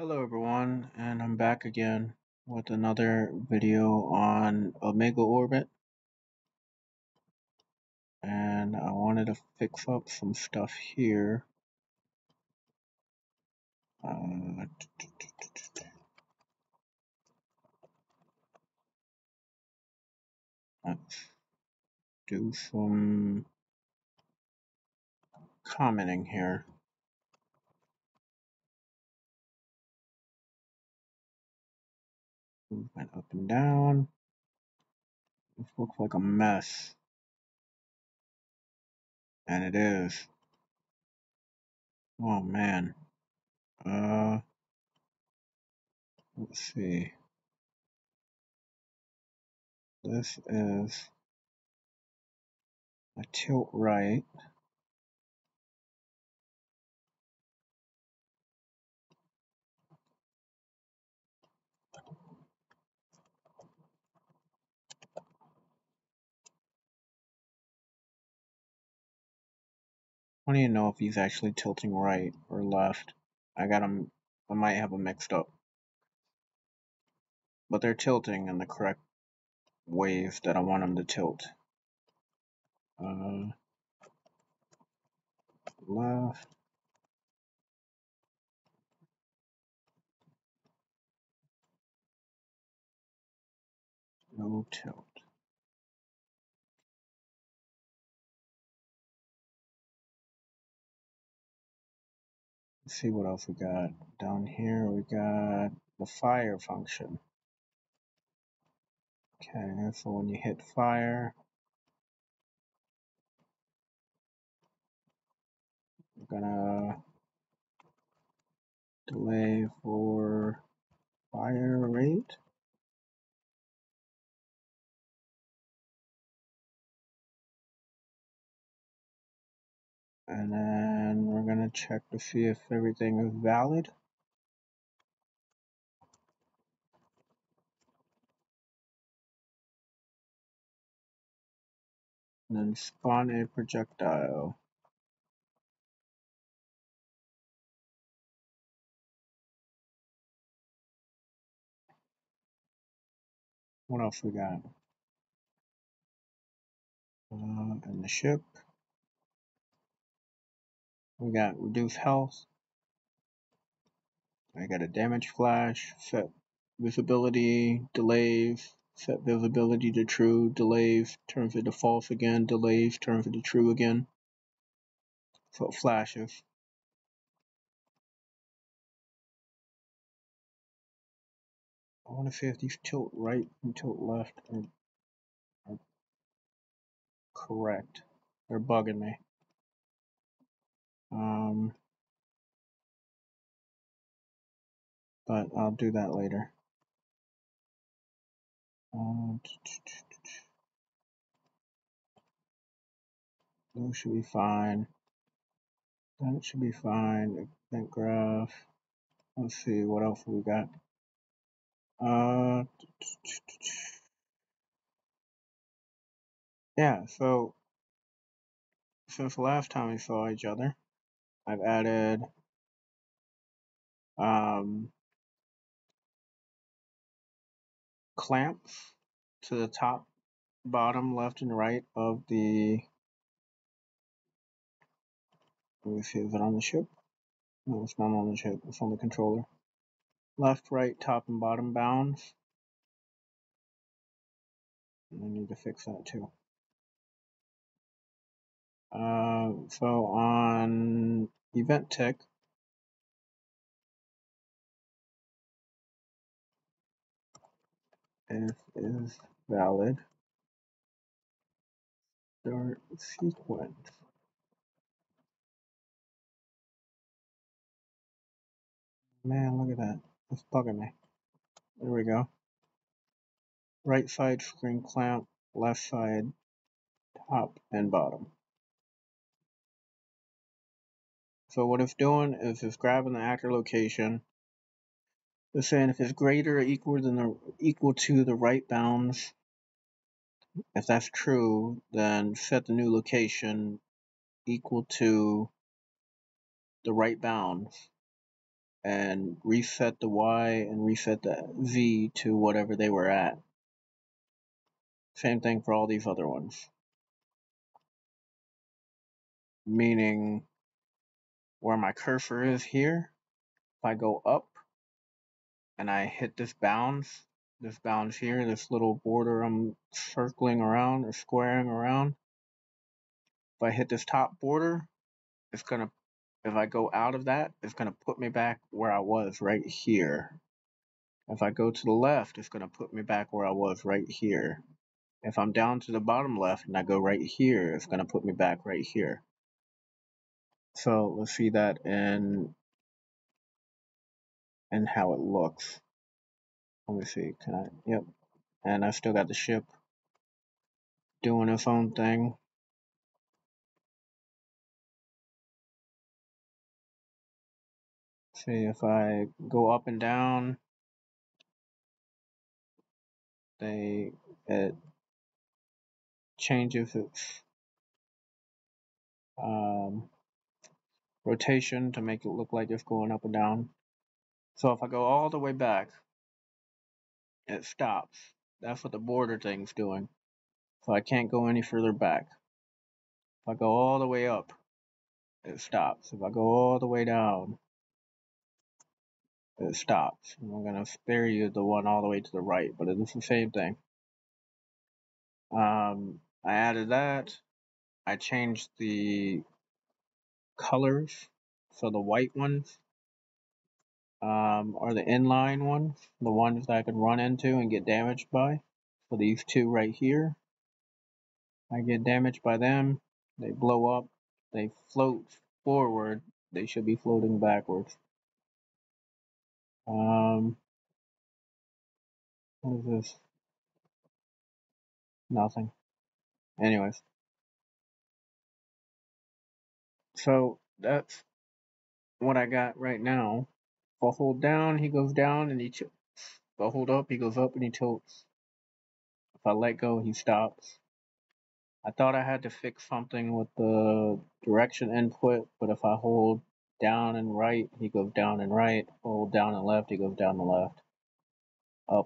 Hello everyone, and I'm back again with another video on Omega Orbit, and I wanted to fix up some stuff here. Let's do some commenting here. Movement up and down. This looks like a mess, and it is. Oh man. Let's see. This is a tilt right. I don't even know if he's actually tilting right or left. I might have them mixed up. But they're tilting in the correct ways that I want them to tilt. Left, no tilt. Let's see what else we got. Down here we got the fire function. Okay, so when you hit fire, we're gonna delay for fire rate. And then we're gonna check to see if everything is valid. And then spawn a projectile. What else we got? And the ship. We got reduce health. I got a damage flash, set visibility, delays, set visibility to true, delays, turns it to false again, delays, turns it to true again. So it flashes. I want to see if these tilt right and tilt left are correct. They're bugging me. But I'll do that later. Those should be fine. That should be fine. Event graph. Let's see what else we got. Yeah, so since the last time we saw each other, I've added clamps to the top, bottom, left, and right of the. Let me see, is it on the ship? No, it's not on the ship. It's on the controller. Left, right, top, and bottom bounds. And I need to fix that too. So on event tick, if is valid, start sequence. Man, look at that. It's bugging me. There we go. Right side screen clamp, left side top and bottom. So what it's doing is it's grabbing the actor location. It's saying if it's greater or equal to the right bounds. If that's true, then set the new location equal to the right bounds. and reset the Y and reset the Z to whatever they were at. Same thing for all these other ones. Meaning where my cursor is here, if I go up and I hit this bounds here, this little border I'm circling around or squaring around, if I hit this top border, it's gonna, if I go out of that, it's gonna put me back where I was right here. If I go to the left, it's gonna put me back where I was right here. If I'm down to the bottom left and I go right here, it's gonna put me back right here. So let's see that in how it looks. Let me see, can I, yep. And I still got the ship doing its own thing. See, if I go up and down, it changes its rotation to make it look like it's going up and down. So if I go all the way back, it stops. That's what the border thing's doing. So I can't go any further back. If I go all the way up, it stops. If I go all the way down, it stops. And I'm gonna spare you the one all the way to the right, but it's the same thing. I added that. I changed the colors. So the white ones are the inline ones, the ones that I can run into and get damaged by. So these two right here, I get damaged by them. They blow up. They float forward. They should be floating backwards. What is this? Nothing. Anyways, so that's what I got right now. If I hold down, he goes down and he tilts. If I hold up, he goes up and he tilts. If I let go, he stops. I thought I had to fix something with the direction input, but if I hold down and right, he goes down and right. Hold down and left, he goes down and left.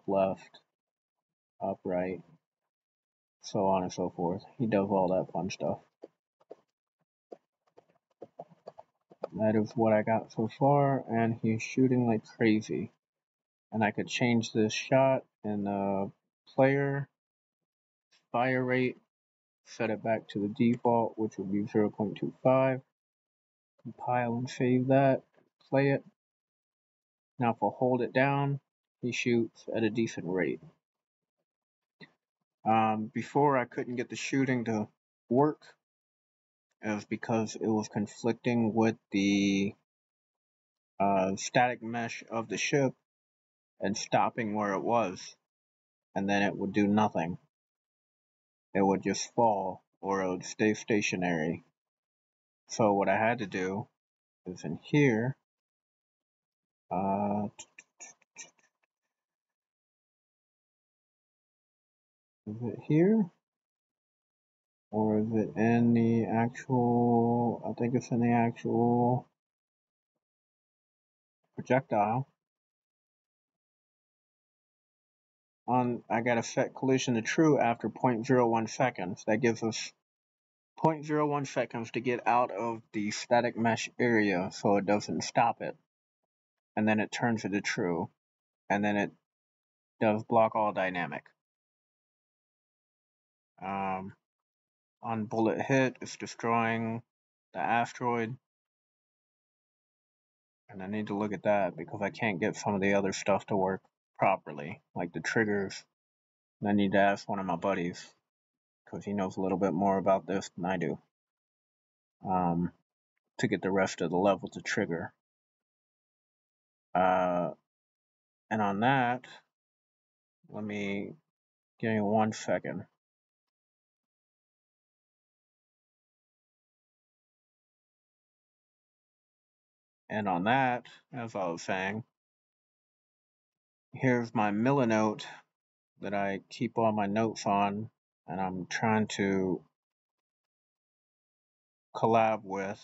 Left, up right, so on and so forth. He does all that fun stuff. That is what I got so far, and he's shooting like crazy. And I could change this shot in the player fire rate, set it back to the default, which would be 0.25. Compile and save that, play it. Now if I hold it down, he shoots at a decent rate. Before I couldn't get the shooting to work. It was because it was conflicting with the static mesh of the ship and stopping where it was, and then it would do nothing. It would just fall or it would stay stationary. So what I had to do is in here, is it here? Or is it in the actual, I think it's in the actual projectile. I gotta set collision to true after 0.01 seconds. That gives us 0.01 seconds to get out of the static mesh area so it doesn't stop it. And then it turns it to true. And then it does block all dynamic. On bullet hit, it's destroying the asteroid. And I need to look at that because I can't get some of the other stuff to work properly, like the triggers. And I need to ask one of my buddies because he knows a little bit more about this than I do, to get the rest of the level to trigger. And on that, let me give me 1 second. And on that, as I was saying, here's my Milanote that I keep all my notes on, and I'm trying to collab with,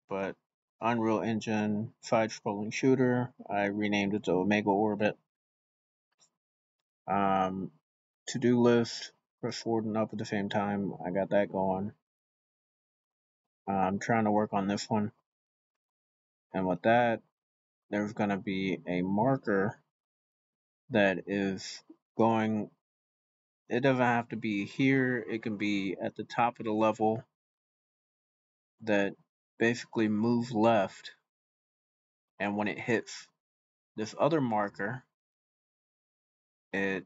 but Unreal Engine side-scrolling shooter. I renamed it to Omega Orbit. To-do list, press forward and up at the same time. I got that going. I'm trying to work on this one. And with that, there's going to be a marker that is going. It doesn't have to be here. It can be at the top of the level that basically moves left. And when it hits this other marker, it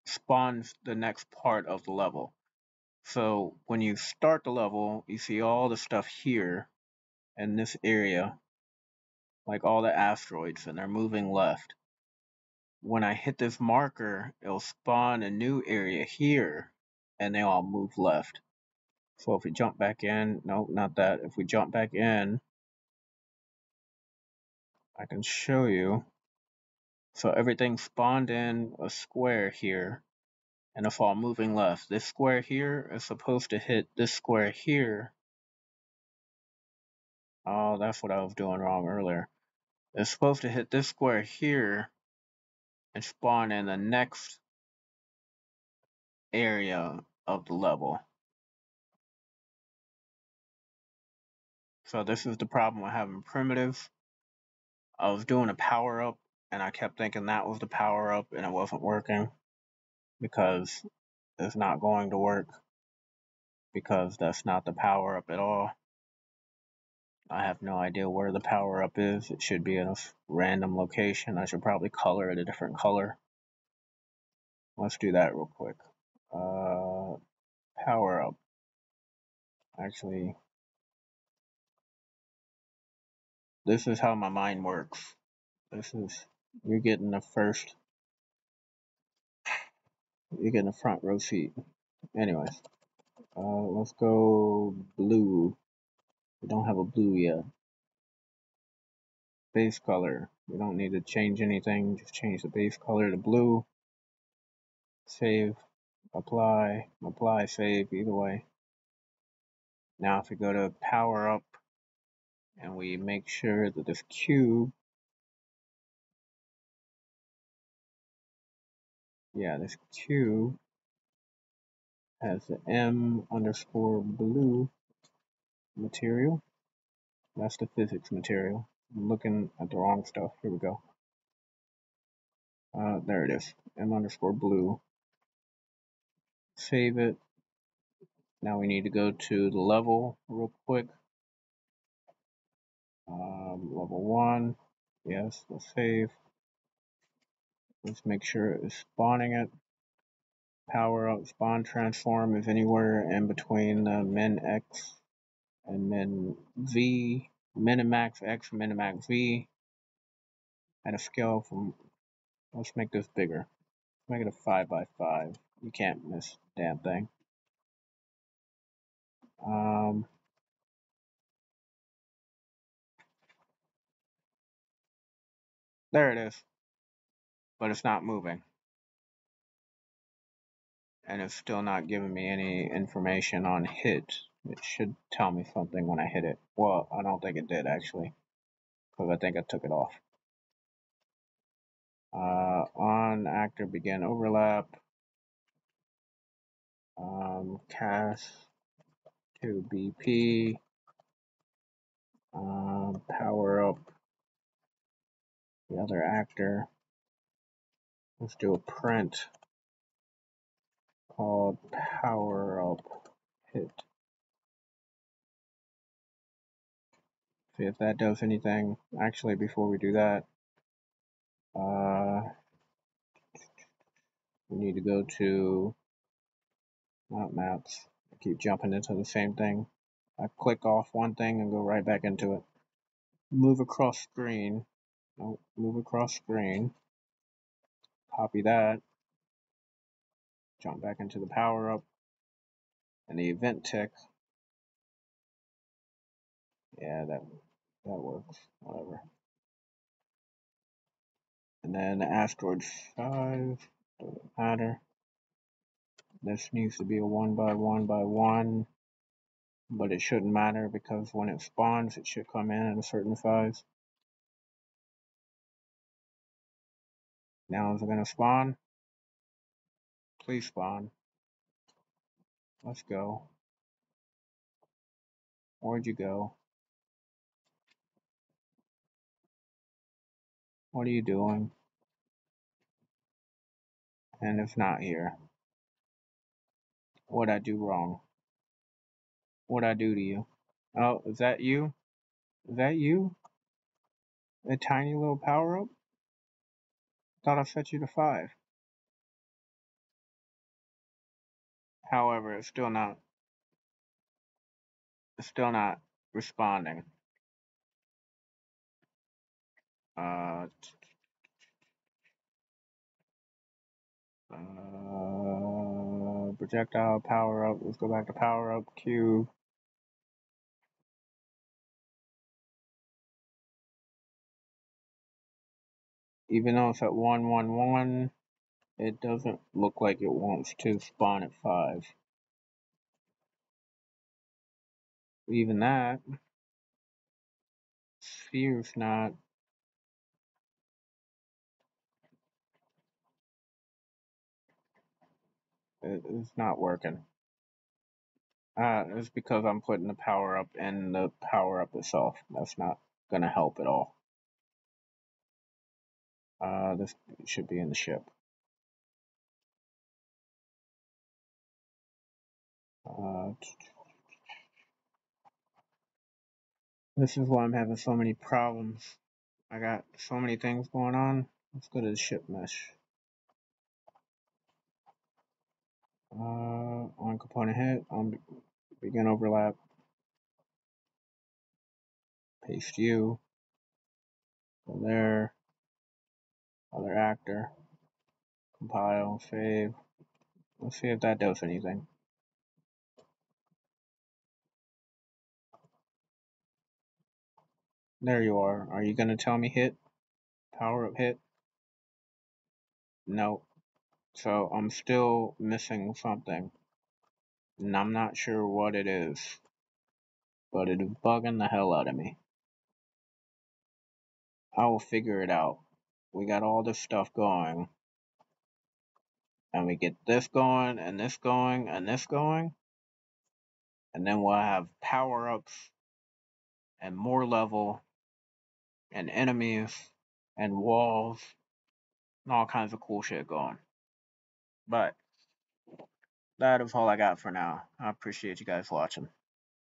spawns the next part of the level. So when you start the level, you see all the stuff here in this area, like all the asteroids, and they're moving left. When I hit this marker, it'll spawn a new area here, and they all move left. So if we jump back in, no, not that. If we jump back in, I can show you. So everything spawned in a square here, and it's all moving left. This square here is supposed to hit this square here. Oh, that's what I was doing wrong earlier. It's supposed to hit this square here and spawn in the next area of the level. So this is the problem with having primitives. I was doing a power up and I kept thinking that was the power up and it wasn't working because it's not going to work because that's not the power up at all. I have no idea where the power up is. It should be in a random location. I should probably color it a different color. Let's do that real quick. Power up. Actually, this is how my mind works. You're getting the front row seat. Anyways, let's go blue. We don't have a blue yet. Base color. We don't need to change anything. Just change the base color to blue. Save. Apply. Apply, save, either way. Now if we go to power up and we make sure that this cube, this cube has the M_blue material. That's the physics material. I'm looking at the wrong stuff. Here we go. There it is. M_blue. Save it. Now we need to go to the level real quick. Level 1. Yes, let's save. Let's make sure it's spawning it. Power up, spawn transform is anywhere in between the min X and min V. Minimax X, minimax V. At a scale from, let's make this bigger. Make it a 5x5. You can't miss the damn thing. There it is. But it's not moving. And it's still not giving me any information on hit. It should tell me something when I hit it. Well, I don't think it did actually, because I think I took it off. On actor begin overlap. Cast to BP. Power up the other actor. Let's do a print called power up hit. See if that does anything. Actually, before we do that, we need to go to not maps. I keep jumping into the same thing. I click off one thing and go right back into it. Move across screen. No, move across screen. Copy that. Jump back into the power up. And the event tick. Yeah, that works. Whatever. And then the asteroid 5. Doesn't matter. This needs to be a 1x1x1. but it shouldn't matter because when it spawns, it should come in at a certain size. Now is it gonna spawn? Please spawn. Let's go. Where'd you go? What are you doing? And if not here, what'd I do wrong? What'd I do to you? Oh, is that you? Is that you? A tiny little power up? Thought I set you to 5. However, it's still not responding. Uh, projectile power up. Let's go back to power up cube. Even though it's at 111, it doesn't look like it wants to spawn at 5. Even that, sphere's not. It's not working. It's because I'm putting the power up in the power up itself. That's not gonna help at all. This should be in the ship. This is why I'm having so many problems. I got so many things going on. Let's go to the ship mesh. On component hit, on begin overlap, paste you, go there, other actor, compile, save. Let's see if that does anything. There you are. Are you gonna tell me hit? Power up hit? No. So I'm still missing something. And I'm not sure what it is. But it is bugging the hell out of me. I will figure it out. We got all this stuff going. And we get this going, and this going, and this going. And then we'll have power ups and more level and enemies and walls and all kinds of cool shit going. But that is all I got for now. I appreciate you guys watching.